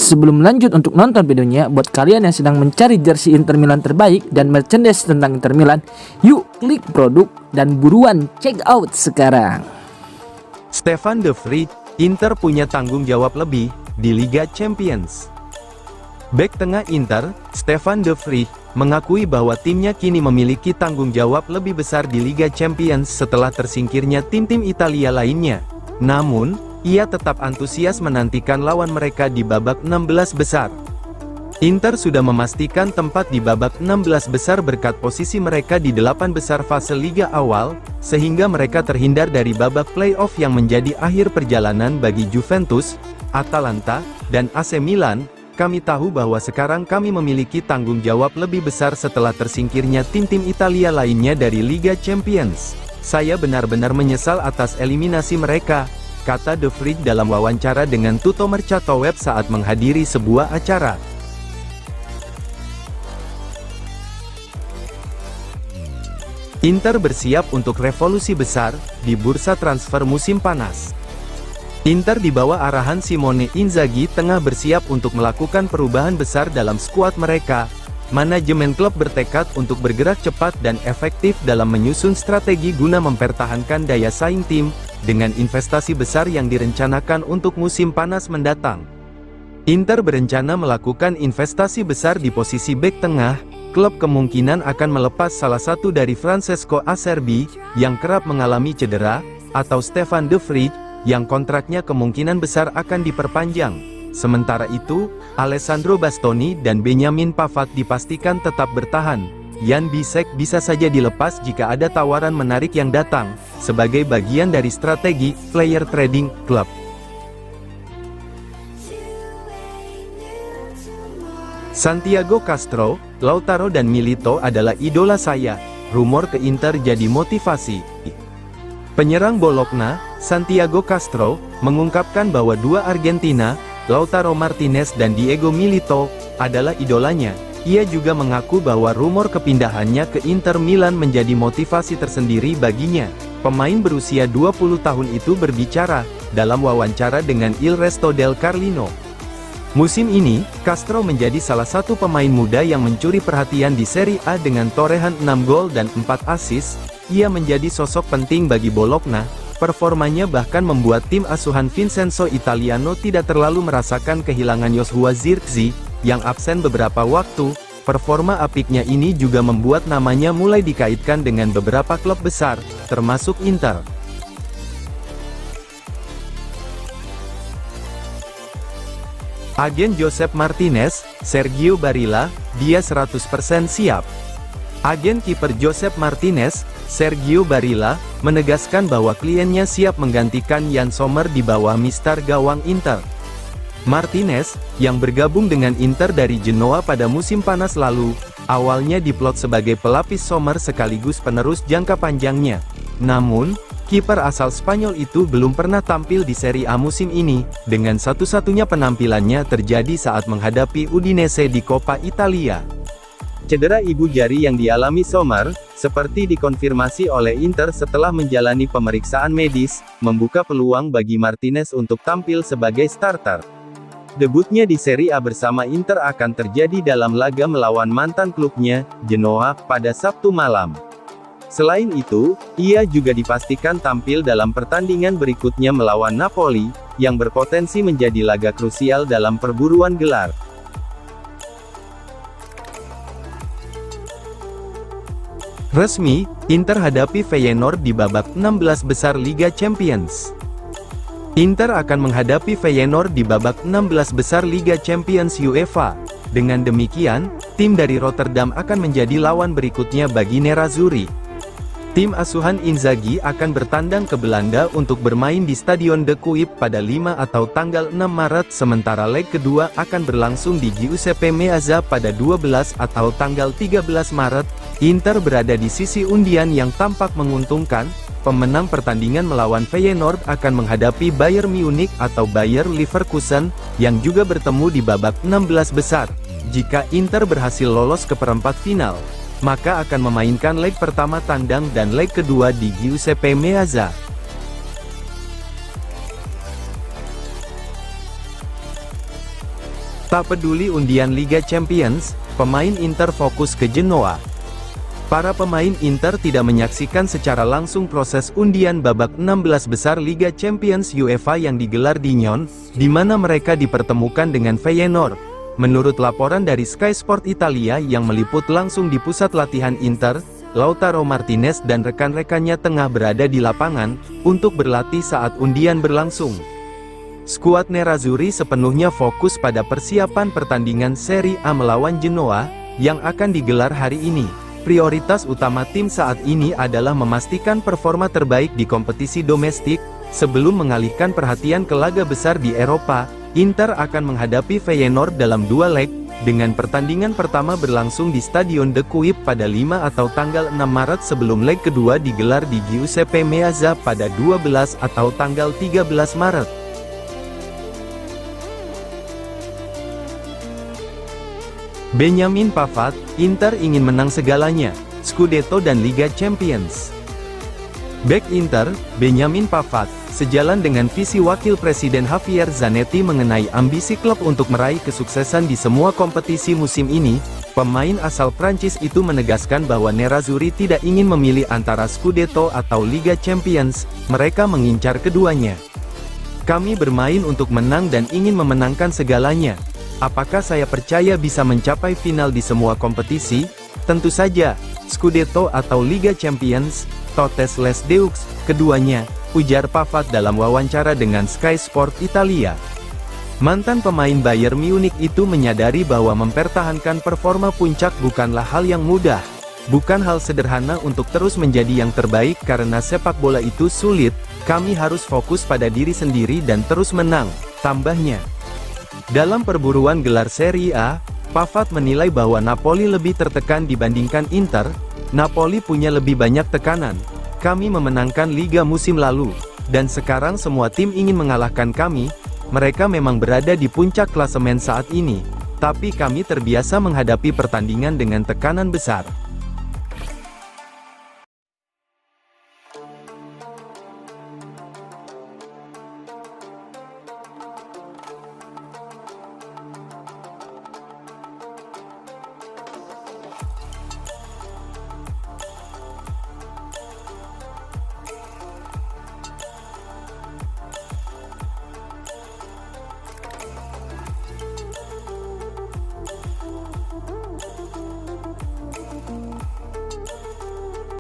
Sebelum lanjut untuk nonton videonya, buat kalian yang sedang mencari jersey Inter Milan terbaik dan merchandise tentang Inter Milan, yuk klik produk dan buruan check out sekarang. Stefan de Vrij, Inter punya tanggung jawab lebih di Liga Champions. Bek tengah Inter, Stefan de Vrij, mengakui bahwa timnya kini memiliki tanggung jawab lebih besar di Liga Champions setelah tersingkirnya tim-tim Italia lainnya. Namun, ia tetap antusias menantikan lawan mereka di babak 16 besar. Inter sudah memastikan tempat di babak 16 besar berkat posisi mereka di 8 besar fase Liga awal, sehingga mereka terhindar dari babak playoff yang menjadi akhir perjalanan bagi Juventus, Atalanta, dan AC Milan. Kami tahu bahwa sekarang kami memiliki tanggung jawab lebih besar setelah tersingkirnya tim-tim Italia lainnya dari Liga Champions. Saya benar-benar menyesal atas eliminasi mereka, kata de Vrij dalam wawancara dengan Tutto Mercato Web saat menghadiri sebuah acara. Inter bersiap untuk revolusi besar di bursa transfer musim panas. Inter di bawah arahan Simone Inzaghi tengah bersiap untuk melakukan perubahan besar dalam skuad mereka. Manajemen klub bertekad untuk bergerak cepat dan efektif dalam menyusun strategi guna mempertahankan daya saing tim, dengan investasi besar yang direncanakan untuk musim panas mendatang. Inter berencana melakukan investasi besar di posisi bek tengah. Klub kemungkinan akan melepas salah satu dari Francesco Acerbi, yang kerap mengalami cedera, atau Stefan de Vrij, yang kontraknya kemungkinan besar akan diperpanjang. Sementara itu, Alessandro Bastoni dan Benjamin Pavard dipastikan tetap bertahan. Jan Bisek bisa saja dilepas jika ada tawaran menarik yang datang, sebagai bagian dari strategi player trading klub. Santiago Castro, Lautaro dan Milito adalah idola saya. Rumor ke Inter jadi motivasi. Penyerang Bologna, Santiago Castro, mengungkapkan bahwa dua Argentina, Lautaro Martinez dan Diego Milito, adalah idolanya. Ia juga mengaku bahwa rumor kepindahannya ke Inter Milan menjadi motivasi tersendiri baginya. Pemain berusia 20 tahun itu berbicara, dalam wawancara dengan Il Resto del Carlino. Musim ini, Castro menjadi salah satu pemain muda yang mencuri perhatian di Serie A dengan torehan 6 gol dan 4 assist. Ia menjadi sosok penting bagi Bologna. Performanya bahkan membuat tim asuhan Vincenzo Italiano tidak terlalu merasakan kehilangan Joshua Zirkzee, yang absen beberapa waktu. Performa apiknya ini juga membuat namanya mulai dikaitkan dengan beberapa klub besar, termasuk Inter. Agen Josep Martinez, Sergio Barilla, dia 100% siap. Agen kiper Josep Martinez, Sergio Barilla, menegaskan bahwa kliennya siap menggantikan Yann Sommer di bawah mistar gawang Inter. Martinez, yang bergabung dengan Inter dari Genoa pada musim panas lalu, awalnya diplot sebagai pelapis Sommer sekaligus penerus jangka panjangnya. Namun, kiper asal Spanyol itu belum pernah tampil di Serie A musim ini, dengan satu-satunya penampilannya terjadi saat menghadapi Udinese di Coppa Italia. Cedera ibu jari yang dialami Sommer, seperti dikonfirmasi oleh Inter setelah menjalani pemeriksaan medis, membuka peluang bagi Martinez untuk tampil sebagai starter. Debutnya di Serie A bersama Inter akan terjadi dalam laga melawan mantan klubnya, Genoa, pada Sabtu malam. Selain itu, ia juga dipastikan tampil dalam pertandingan berikutnya melawan Napoli, yang berpotensi menjadi laga krusial dalam perburuan gelar. Resmi, Inter hadapi Feyenoord di babak 16 besar Liga Champions. Inter akan menghadapi Feyenoord di babak 16 besar Liga Champions UEFA. Dengan demikian, tim dari Rotterdam akan menjadi lawan berikutnya bagi Nerazzurri. Tim asuhan Inzaghi akan bertandang ke Belanda untuk bermain di Stadion De Kuip pada 5 atau tanggal 6 Maret, sementara leg kedua akan berlangsung di Giuseppe Meazza pada 12 atau tanggal 13 Maret. Inter berada di sisi undian yang tampak menguntungkan. Pemenang pertandingan melawan Feyenoord akan menghadapi Bayern Munich atau Bayer Leverkusen, yang juga bertemu di babak 16 besar. Jika Inter berhasil lolos ke perempat final, maka akan memainkan leg pertama tandang dan leg kedua di Giuseppe Meazza. Tak peduli undian Liga Champions, pemain Inter fokus ke Genoa. Para pemain Inter tidak menyaksikan secara langsung proses undian babak 16 besar Liga Champions UEFA yang digelar di Nyon, di mana mereka dipertemukan dengan Feyenoord. Menurut laporan dari Sky Sport Italia yang meliput langsung di pusat latihan Inter, Lautaro Martinez dan rekan-rekannya tengah berada di lapangan untuk berlatih saat undian berlangsung. Skuad Nerazzurri sepenuhnya fokus pada persiapan pertandingan Serie A melawan Genoa, yang akan digelar hari ini. Prioritas utama tim saat ini adalah memastikan performa terbaik di kompetisi domestik, sebelum mengalihkan perhatian ke laga besar di Eropa. Inter akan menghadapi Feyenoord dalam 2 leg, dengan pertandingan pertama berlangsung di Stadion De Kuip pada 5 atau tanggal 6 Maret sebelum leg kedua digelar di Giuseppe Meazza pada 12 atau tanggal 13 Maret. Benjamin Pavard, Inter ingin menang segalanya, Scudetto dan Liga Champions. Bek Inter, Benjamin Pavard, sejalan dengan visi Wakil Presiden Javier Zanetti mengenai ambisi klub untuk meraih kesuksesan di semua kompetisi musim ini. Pemain asal Prancis itu menegaskan bahwa Nerazzurri tidak ingin memilih antara Scudetto atau Liga Champions, mereka mengincar keduanya. Kami bermain untuk menang dan ingin memenangkan segalanya. Apakah saya percaya bisa mencapai final di semua kompetisi? Tentu saja, Scudetto atau Liga Champions, totes les deux, keduanya, ujar Pavard dalam wawancara dengan Sky Sport Italia. Mantan pemain Bayern Munich itu menyadari bahwa mempertahankan performa puncak bukanlah hal yang mudah. Bukan hal sederhana untuk terus menjadi yang terbaik karena sepak bola itu sulit, kami harus fokus pada diri sendiri dan terus menang, tambahnya. Dalam perburuan gelar Serie A, Pavard menilai bahwa Napoli lebih tertekan dibandingkan Inter. Napoli punya lebih banyak tekanan. Kami memenangkan Liga musim lalu, dan sekarang semua tim ingin mengalahkan kami. Mereka memang berada di puncak klasemen saat ini, tapi kami terbiasa menghadapi pertandingan dengan tekanan besar.